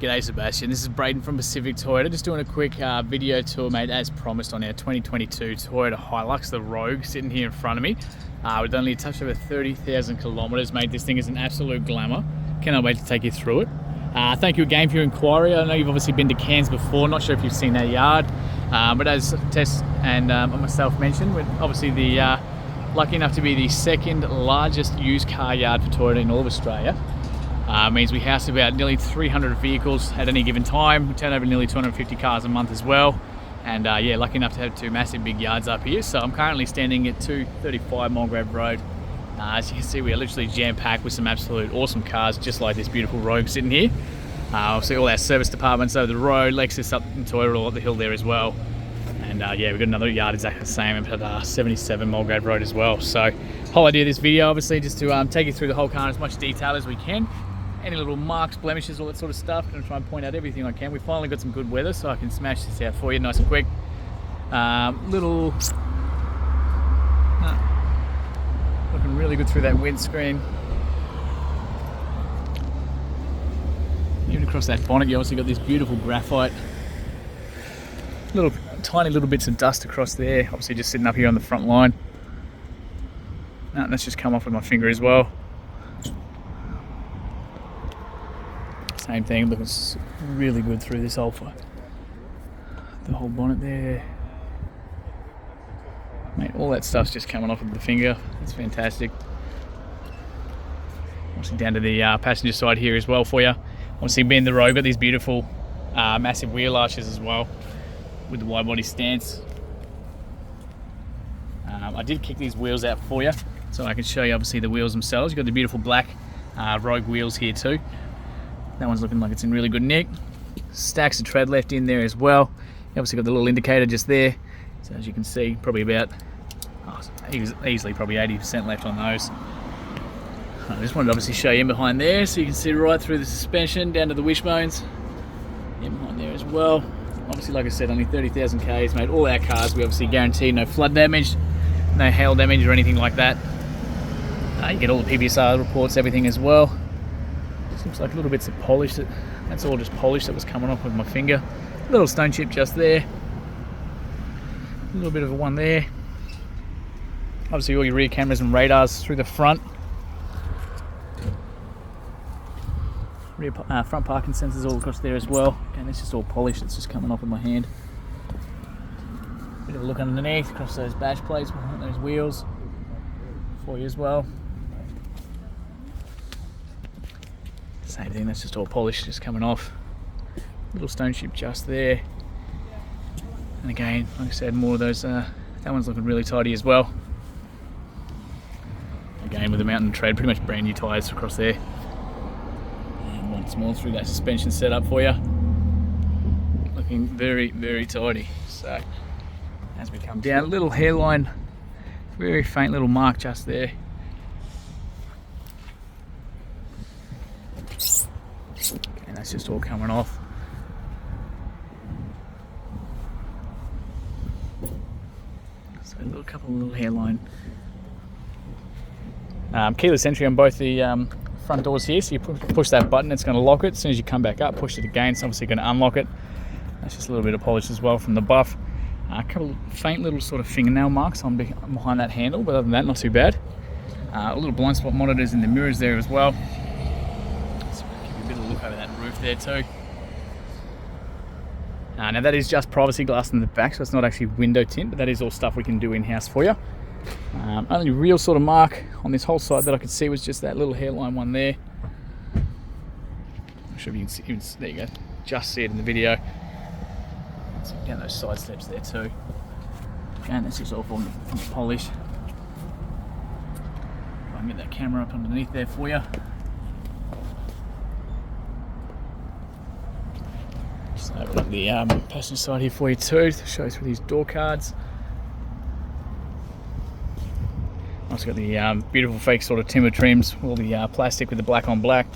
G'day Sebastian, this is Braden from Pacific Toyota. Just doing a quick video tour, mate, as promised, on our 2022 Toyota Hilux, the Rogue, sitting here in front of me. With only a touch over 30,000 kilometres, mate. This thing is an absolute glamour. Cannot wait to take you through it. Thank you again for your inquiry. I know you've obviously been to Cairns before, not sure if you've seen that yard. But as Tess and myself mentioned, we're obviously lucky enough to be the second largest used car yard for Toyota in all of Australia. Means we house about nearly 300 vehicles at any given time. We turn over nearly 250 cars a month as well. And yeah, lucky enough to have two massive big yards up here. So I'm currently standing at 235 Mulgrave Road. As you can see, we are literally jam-packed with some absolute awesome cars, just like this beautiful Rogue sitting here. Obviously all our service departments over the road, Lexus up in Toyota, all up the hill there as well. And yeah, we've got another yard exactly the same at 77 Mulgrave Road as well. So whole idea of this video, obviously, just to take you through the whole car in as much detail as we can. Any little marks, blemishes, all that sort of stuff. I'm going to try and point out everything I can. We finally got some good weather, so I can smash this out for you nice and quick. Looking really good through that windscreen. Even across that bonnet, you obviously got this beautiful graphite. Tiny little bits of dust across there. Obviously just sitting up here on the front line. That's just come off with my finger as well. Same thing, looking really good through this the whole bonnet there. Mate, all that stuff's just coming off with the finger. It's fantastic. Obviously down to the passenger side here as well for you. Obviously being the Rogue, got these beautiful massive wheel arches as well with the wide body stance. I did kick these wheels out for you so I can show you obviously the wheels themselves. You've got the beautiful black Rogue wheels here too. That one's looking like it's in really good nick. Stacks of tread left in there as well. You obviously got the little indicator just there. So as you can see, probably about, easily probably 80% left on those. I just wanted to obviously show you in behind there so you can see right through the suspension down to the wishbones. In behind there as well. Obviously, like I said, only 30,000 Ks, mate. All our cars, we obviously guarantee no flood damage, no hail damage or anything like that. You get all the PBSR reports, everything as well. Looks like little bits of polish. That's all just polish that was coming off with my finger. A little stone chip just there. A little bit of a one there. Obviously all your rear cameras and radars through the front. Front parking sensors all across there as well. Again, it's just all polish that's just coming off with my hand. Bit of a look underneath, across those badge plates, behind those wheels for you as well. Same thing, that's just all polish just coming off. Little stone chip just there. And again, like I said, more of those, that one's looking really tidy as well. Again, with the mountain tread, pretty much brand new tyres across there. And once more through that suspension setup for you. Looking very, very tidy. So, as we come down, a little hairline, very faint little mark just there. And that's just all coming off. So a couple of little hairline. Keyless entry on both the front doors here. So you push that button, it's going to lock it. As soon as you come back up, push it again, it's obviously going to unlock it. That's just a little bit of polish as well from the buff. A couple of faint little sort of fingernail marks on behind that handle, but other than that, not too bad. A little blind spot monitors in the mirrors there as well. Look over that roof there too. Now that is just privacy glass in the back, so it's not actually window tint, but that is all stuff we can do in-house for you. Only real sort of mark on this whole side that I could see was just that little hairline one there. I'm sure if you can see, there you go, just see it in the video. So down those side steps there too. Again, that's just all from the polish. I can get that camera up underneath there for you. Just open up the passenger side here for you too, to show through these door cards. Also got the beautiful fake sort of timber trims, all the plastic with the black on black.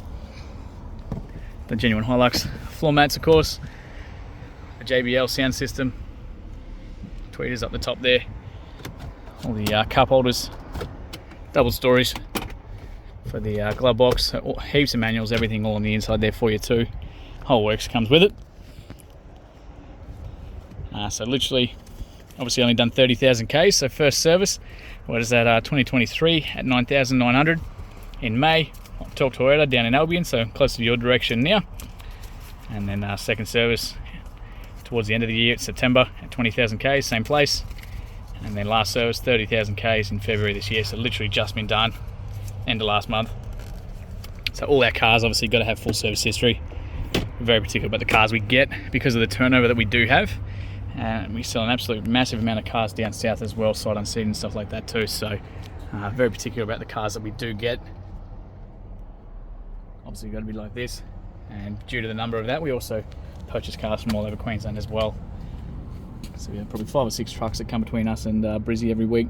The genuine Hilux floor mats, of course. A JBL sound system. Tweeters up the top there. All the cup holders, double storage for the glove box. So heaps of manuals, everything all on the inside there for you too. whole works comes with it. So literally, obviously only done 30,000 Ks, so first service, what is that, 2023 at 9,900 in May, Talk Toyota down in Albion, so close to your direction now. And then second service towards the end of the year, it's September at 20,000 Ks, same place. And then last service, 30,000 Ks in February this year, so literally just been done, end of last month. So all our cars obviously got to have full service history. We're very particular about the cars we get because of the turnover that we do have. And we sell an absolute massive amount of cars down south as well, sight unseen and stuff like that too. So very particular about the cars that we do get. Obviously got to be like this. And due to the number of that, we also purchase cars from all over Queensland as well. So we have probably 5 or 6 trucks that come between us and Brizzy every week.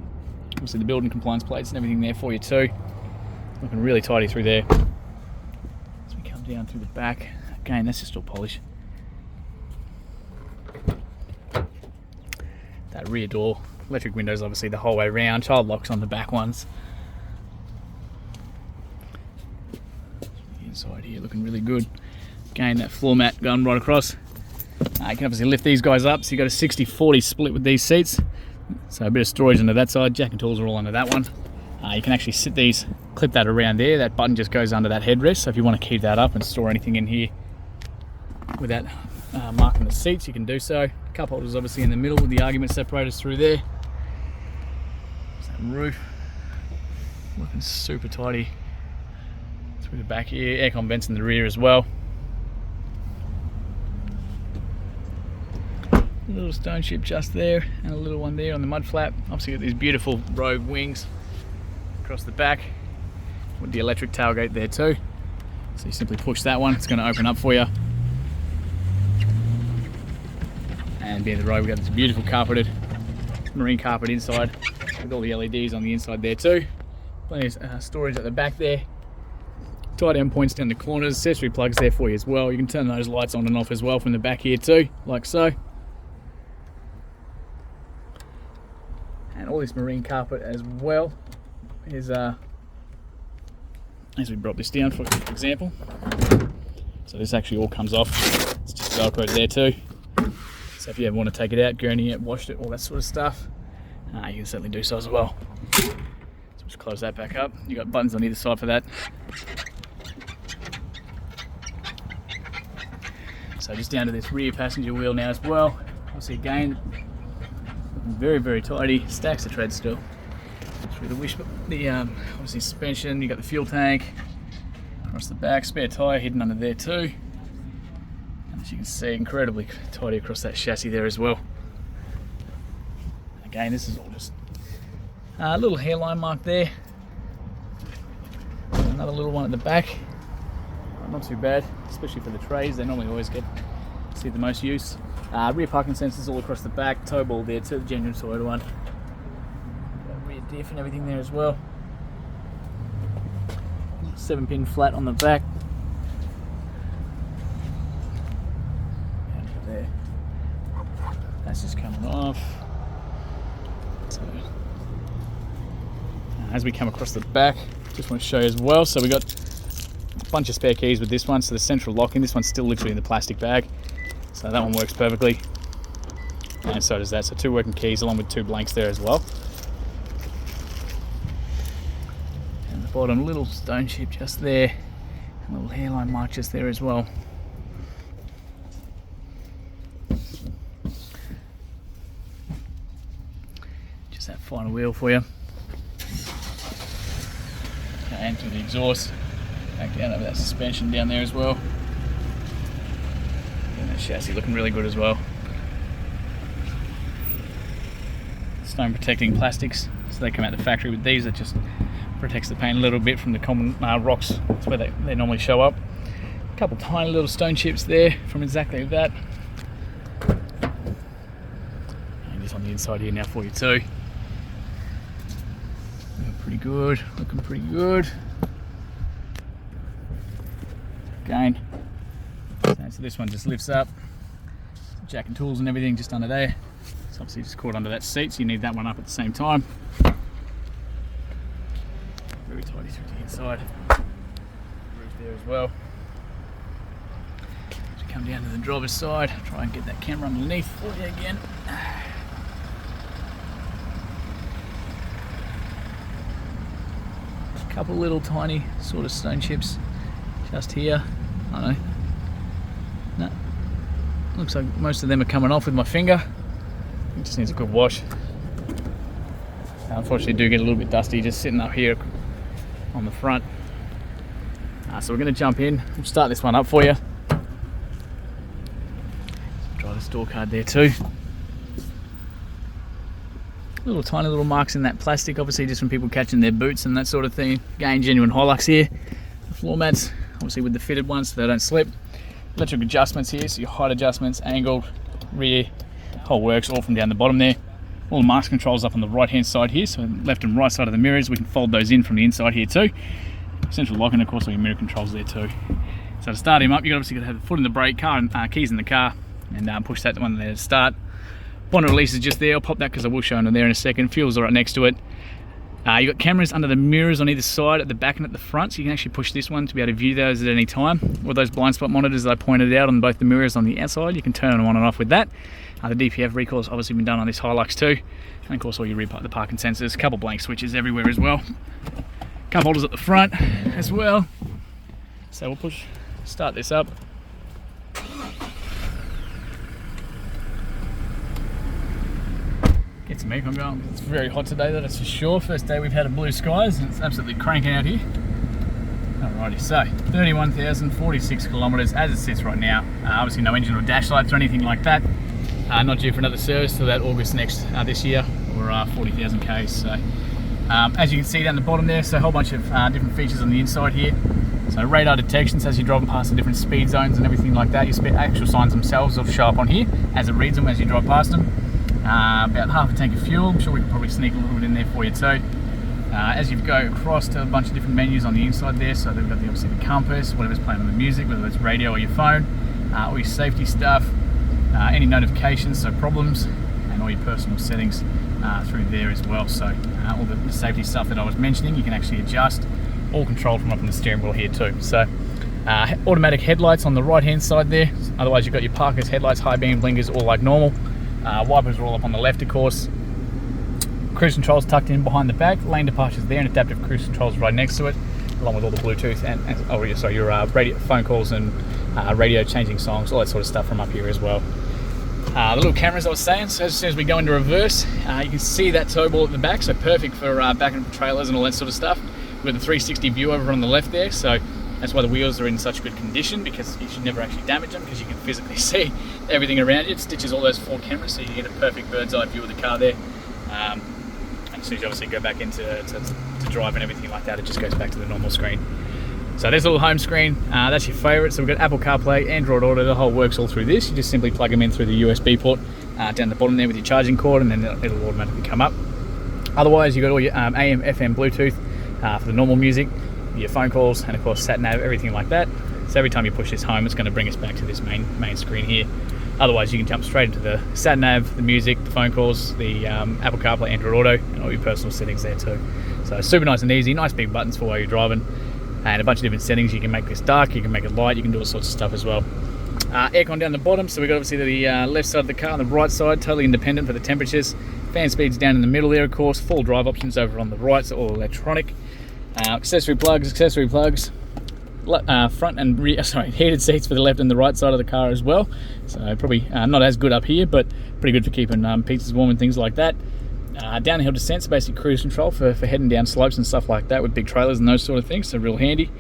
Obviously the building compliance plates and everything there for you too. Looking really tidy through there. As we come down through the back, again, that's just all polish. That rear door, electric windows obviously the whole way around, child locks on the back ones. The inside here looking really good. Again, that floor mat going right across. You can obviously lift these guys up, so you've got a 60-40 split with these seats. So a bit of storage under that side, jack and tools are all under that one. You can actually sit these, clip that around there, that button just goes under that headrest, so if you want to keep that up and store anything in here without marking the seats, you can do so. Cup holders obviously in the middle with the argument separators through there. There's that roof, looking super tidy through the back here. Aircon vents in the rear as well. A little stone ship just there and a little one there on the mud flap. Obviously got these beautiful rogue wings across the back with the electric tailgate there too. So you simply push that one, it's going to open up for you. And being the road, we've got this beautiful carpeted marine carpet inside with all the LEDs on the inside there too. Plenty of storage at the back there. Tie down points down the corners, accessory plugs there for you as well. You can turn those lights on and off as well from the back here too, like so. And all this marine carpet as well is, as we drop this down for example. So this actually all comes off. It's just Velcro there too. So if you ever want to take it out, gurney it, washed it, all that sort of stuff, you can certainly do so as well. So just close that back up. You've got buttons on either side for that. So just down to this rear passenger wheel now as well. Obviously again, very, very tidy. Stacks of tread still. Through the obviously suspension, you've got the fuel tank. Across the back, spare tyre hidden under there too. As you can see, incredibly tidy across that chassis there as well. Again, this is all just a little hairline mark there. Another little one at the back. Not too bad, especially for the trays. They normally always see the most use. Rear parking sensors all across the back. Tow ball there too, the genuine Toyota one. Got rear diff and everything there as well. 7-pin flat on the back. There. That's just coming off. So, as we come across the back, just want to show you as well. So we got a bunch of spare keys with this one. So the central locking, this one's still literally in the plastic bag. So that one works perfectly. And so does that. So 2 working keys along with 2 blanks there as well. And the bottom, little stone chip just there. A little hairline mark just there as well. That final wheel for you. And to the exhaust, back down over that suspension down there as well. And that chassis looking really good as well. Stone protecting plastics, so they come out the factory with these. That just protects the paint a little bit from the common rocks. That's where they normally show up. A couple tiny little stone chips there from exactly that. And just on the inside here now for you too. Pretty good, looking pretty good. Again, so this one just lifts up. Jack and tools and everything just under there. It's obviously just caught under that seat, so you need that one up at the same time. Very tidy through the inside. Roof there as well. As you come down to the driver's side, try and get that camera underneath for you again. A couple little tiny sort of stone chips just here. I don't know. No. Looks like most of them are coming off with my finger. It just needs a good wash. Unfortunately, do get a little bit dusty just sitting up here on the front. So we're going to jump in. We'll start this one up for you. Driver's door card there too. Tiny little marks in that plastic, obviously just from people catching their boots and that sort of thing. Again, genuine Hilux here. The floor mats, obviously with the fitted ones so they don't slip. Electric adjustments here, so your height adjustments, angled, rear, whole works, all from down the bottom there. All the marks controls up on the right hand side here, so left and right side of the mirrors, we can fold those in from the inside here too. Central lock, and of course all your mirror controls there too. So to start him up, you've obviously got to have the foot in the brake, car and keys in the car, and push that one there to start. Bonnet release is just there. I'll pop that because I will show them there in a second. Fuel's right next to it. You've got cameras under the mirrors on either side, at the back and at the front, so you can actually push this one to be able to view those at any time. Or those blind spot monitors that I pointed out on both the mirrors on the outside, you can turn them on and off with that. The DPF recall's obviously been done on this Hilux too. And of course all your rear the parking sensors, a couple blank switches everywhere as well. Cup holders at the front as well. So we'll start this up. Gets me, I'm going, it's very hot today, that's for sure. First day we've had a blue skies and it's absolutely cranking out here. Alrighty, so 31,046 kilometres as it sits right now. Obviously no engine or dash lights or anything like that. Not due for another service till that August this year, or 40,000 Ks. So as you can see down the bottom there, so a whole bunch of different features on the inside here. So radar detections as you're driving past the different speed zones and everything like that. Your actual signs themselves will show up on here as it reads them as you drive past them. About half a tank of fuel. I'm sure we can probably sneak a little bit in there for you too. As you go across to a bunch of different menus on the inside there, so they've got obviously the compass, whatever's playing on the music, whether it's radio or your phone, all your safety stuff, any notifications, so problems, and all your personal settings through there as well. So all the safety stuff that I was mentioning, you can actually adjust, all controlled from up on the steering wheel here too. So automatic headlights on the right hand side there. Otherwise you've got your parkers, headlights, high beam blinkers, all like normal. Wipers are all up on the left, of course. Cruise controls tucked in behind the back. Lane departures there, and adaptive cruise controls right next to it, along with all the Bluetooth and your radio, phone calls and radio changing songs, all that sort of stuff from up here as well. The little cameras I was saying, so as soon as we go into reverse, you can see that tow ball at the back, so perfect for backing up trailers and all that sort of stuff. We've got the 360 view over on the left there, so that's why the wheels are in such good condition, because you should never actually damage them because you can physically see everything around you. It stitches all those 4 cameras so you get a perfect bird's eye view of the car there. And as soon as you obviously go back into to drive and everything like that, it just goes back to the normal screen. So there's a little home screen, that's your favourite. So we've got Apple CarPlay, Android Auto, the whole works all through this. You just simply plug them in through the USB port down the bottom there with your charging cord, and then it'll automatically come up. Otherwise you've got all your AM, FM, Bluetooth for the normal music, your phone calls, and of course sat nav, everything like that. So every time you push this home, it's going to bring us back to this main screen here. Otherwise you can jump straight into the sat nav, the music, the phone calls, the Apple CarPlay, Android Auto, and all your personal settings there too. So super nice and easy, nice big buttons for while you're driving, and a bunch of different settings. You can make this dark, you can make it light, you can do all sorts of stuff as well. Aircon down the bottom, so we've got obviously the left side of the car and the right side, totally independent for the temperatures. Fan speeds down in the middle there, of course. Full drive options over on the right, so all electronic. Accessory plugs, front and rear, heated seats for the left and the right side of the car as well. So probably not as good up here, but pretty good for keeping pizzas warm and things like that. Downhill descent, so basic cruise control for heading down slopes and stuff like that with big trailers and those sort of things, so real handy.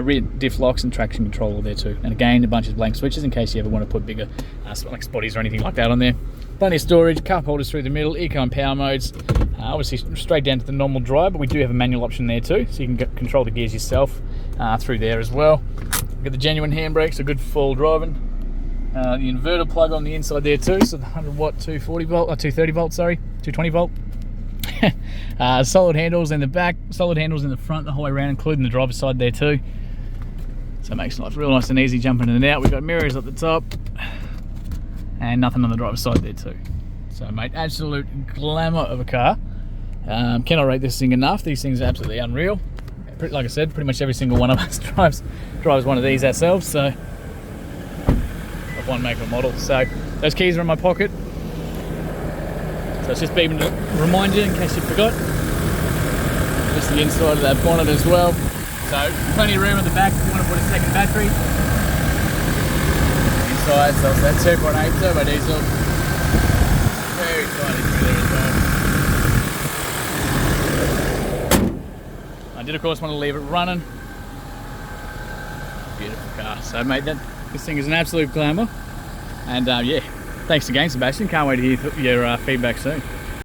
Rear diff locks and traction control all there too. And again, a bunch of blank switches in case you ever want to put bigger like spotties or anything like that on there. Plenty of storage, cup holders through the middle, eco and power modes. Obviously straight down to the normal drive, but we do have a manual option there too, so you can control the gears yourself through there as well. We've got the genuine handbrakes, so good for full driving. The inverter plug on the inside there too, so the 100 watt 240 volt, 230 volt, sorry, 220 volt. Solid handles in the back, solid handles in the front the whole way around, including the driver's side there too. So it makes life real nice and easy jumping in and out. We've got mirrors at the top and nothing on the driver's side there too. So mate, absolute glamour of a car. Cannot rate this thing enough. These things are absolutely unreal. Like I said, pretty much every single one of us drives one of these ourselves. So F1 make or model. So those keys are in my pocket. So it's just been to remind you in case you forgot. Just the inside of that bonnet as well. So plenty of room at the back if you want to put a second battery. Inside, so it's that 2.8 turbo diesel. Very tidy through there as well. I did of course want to leave it running. Beautiful car. So mate, this thing is an absolute glamour. And yeah, thanks again Sebastian. Can't wait to hear your feedback soon.